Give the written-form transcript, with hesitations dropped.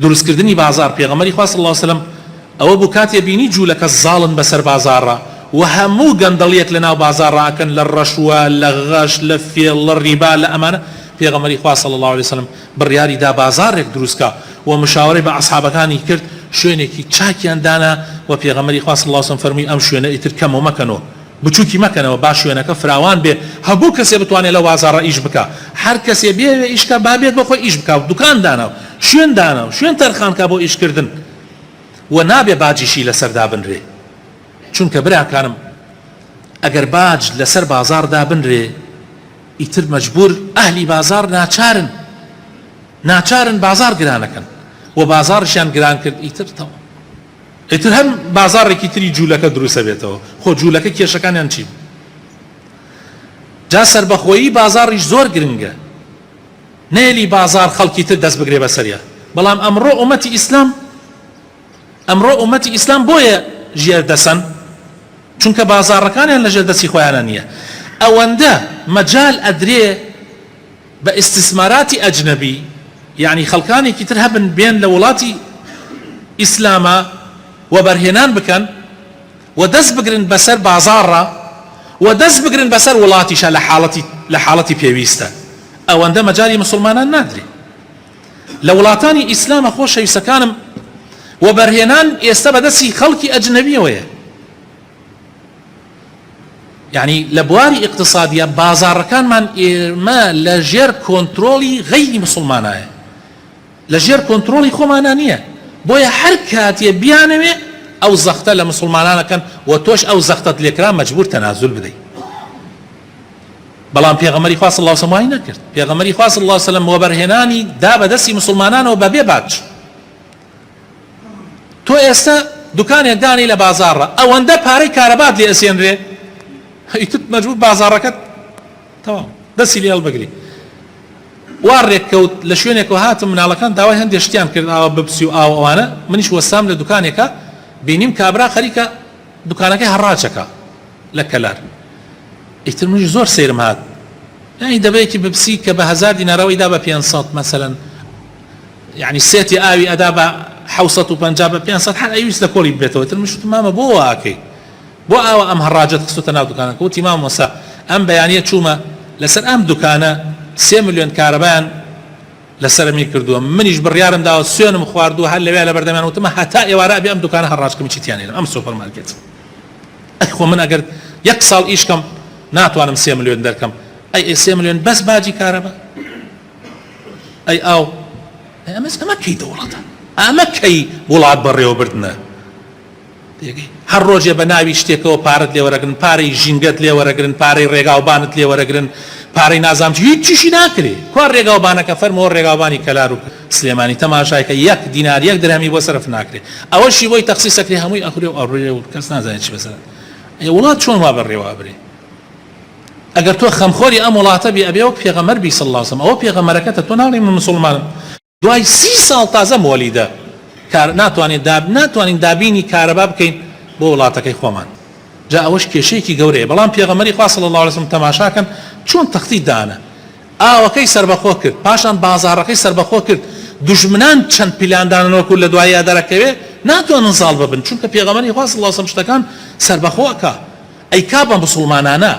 دروستکردنی بازار پێغەمبەری خوا صلی الله علیه وسلم ئەوە بوو کاتێ بینی جوولەکە زاڵن بەسەر بازاڕە و هەموو گەندەڵیەک لەناو بازاڕاکەن لە ڕەشوە لە غەش لە فێڵ لە ڕیبا لە ئەمانە پێغەمبەری خوا صلی الله علیه وسلم بڕیاری دا بازارێک دروستکە و مشاوەرەی بە ئەصحابەکانی کرد شوێنێکی چاکیان دانا و پێغەمبەری خوا صلی الله علیه وسلم فەرمووی ئەم شوێنە ئیتر کەمەوە مەکەنەوە بچووکی مەکەنەوە با شوێنەکە فراوان بێ هەموو کەسێ بتوانێت لە بازاڕە ئیش بکە هەر کەسێ بێ ئیشکە بابێت بۆ خۆی ئیش بکە دوکان دانا و شوێن دانا و شوێن تەرخانکە بۆ ئیشکردن و نابێ باجیشی لەسەردا بنرێ چونکە براکانم ئەگەر باج لەسەر بازاردا بنرێ ئیتر مەجبور ئەهلی بازار ناچارن بازار گرانەکەن و بازارشیان گران کرد ئیتر تەواو ئیتر هەم بازارێکی تری جوولەکە دروستە بێتەوە خۆ جوولەکە کێشەکانیان چی جا سەربەخۆیی بازاڕیش زۆر گرنگە نێلی بازار خەڵکی تر دەست بگرێ بەسەریە بەڵام ئەمڕۆ ئومەتی ئیسلام بۆیە ژێر دەسەن چونکە بازاڕەکانیان لەژێر دەستی خۆیانە نییە ئەوەندە مەجال ئەدرێ بە ئیستیسماراتی ئەجنەبی یعنی خەڵکانێکی تر هەبن بێن لە وڵاتی ئیسلامە و بەرهێنان بکەن و دەست بگرن بەسەر بازاڕە و دەست بگرن بەسەر وڵاتیشە لە حاڵەتی پێویستە ئەوەندە مەجای مسلمانان نادرێ لە وڵاتانی ئیسلامە خۆشەویستەکانم و بەرهێنان ئێستا بەدەستی خەڵکی ئەجنەبیەوەیە یعنی لە بواری اقتصادیە بازاڕەکانمان ئێمە لە ژێر کۆنتڕۆڵی غەیری مسلمانایە لە ژێر کۆنتڕۆڵی خۆمانە نییە بۆیە هەر کاتێ بیانەوێ ئەو زەختە لە مسلمانانەکەن و تۆش ئەو زەختت لێکرا مەجبور تەنازول بدەیت بەڵام پێغەمبەری خوا صلی الله علیه و سلم وای نەکرد پێغەمبەری خوا صلی الله علیه و سلم وەبەرهێنانی دا بەدەستی مسلمانانەوە بەبێ باج تۆ ئێستا دوکانێک دانی لە بازاڕە ئەوەندە پارەی کارەبات لێ ئەسێنرێ ئیتر مەجبور بازاڕەکەت تەواو دەستی لێ هەڵبەگری وارێک کەوت لە شوێنێکەوە هاتم مناڵەکان داوای هەندێک شتیان کرد ئاوە بپسی و ئەوانە منیش وەسام لە دوکانێکە بینیم کابرا خەریکە دوکانەکەی هەڕاجەکە لە کەلار ئیتر منیش زۆر سەیرم هات یعنی دەبەیەکی بپسی کە بە 1000 دینارەوەی دا بە 500 مەسەلەن یعنی سێتی ئاوی ئەدا بە 750 بە 500 هەر ئەویست لە کۆڵی بێتەوە تر مشت مامە بۆ واکەی بۆ ئاوە ئەم هەڕاجەت خستوتە ناو دوکانەکە وتی مام وەسا ئەم بەیانیە چوومە لەسەر ئەم دوکانە 3 ملیۆن کارەبایان لەسەرمی کردووە منیش بڕیارم داوە سوێنم خواردووە هەر لەوێ لە بەردەمیان وتمە هەتا ئێوارە ئەبێ ئەم دوکانە هەڕاجکەمی چیتیانێنم ئەم سوپەرمارکێت خۆ من ئەگەر 1 ساڵ ئیشکەم ناتوانم 3 ملیۆن دەرکەم ئەی 3 ملیۆن بەس باجی کارەبا ئەی ئاو ئەمە کەی دەوڵەتە ئەمە کەی وڵات بەڕێوەبردنە هەر ڕۆژێ بە ناوی شتێکەوە پارەت لێوەرەگرن پارەی ژینگەت لێوەرەگرن پارەی ڕێگاوبانت لێوەرەگرن پارەی نازام هیچیشی ناکرێ کوا ڕێگاوبانەکە فەرمەوە ڕێگاوبانی کەلار و سلێمانی تەماشای کە 1 دینار 1 درهەمی بۆ سەرف ناکرێ ئەوەشی بۆی تەخسیسەکرێ هەمووی ئەخورێ و ئەڕێ و کەس نازانێت چی بەسەر وڵات چۆن وا بەڕێوابرێ ئەگەر تۆ خەمخۆری ئەم وڵاتە بێ ئەبێ وەک پێغەمبەر بی صلی الله علیه و سلم ئەوە پێغەمبەرەکەتە تۆ ناڵێ من مسلمانم دوای 30 ساڵ تازە مۆلیدە ناتوانین دابینی کارەبا بکەین بۆ وڵاتەکەی خۆمان جا ئەوەش کێشەیەکی گەورەیە بەڵام پێغەمبەری خوا صلی الله علیه و سلم تەماشاکەن چۆن تەختی دانە ئاوەکەی سەربەخۆ کرد پاشان بازاڕەکەی سەربەخۆ کرد دوژمنان چەند پیلاندانەوەکو لە دوایە دەرەکەوێ ناتوانن زاڵ ببن چونکە پێغەمبەری خوا صلی الله علیه و سلم شتەکان سەربەخۆکە ئەی کا بە مسلمانانە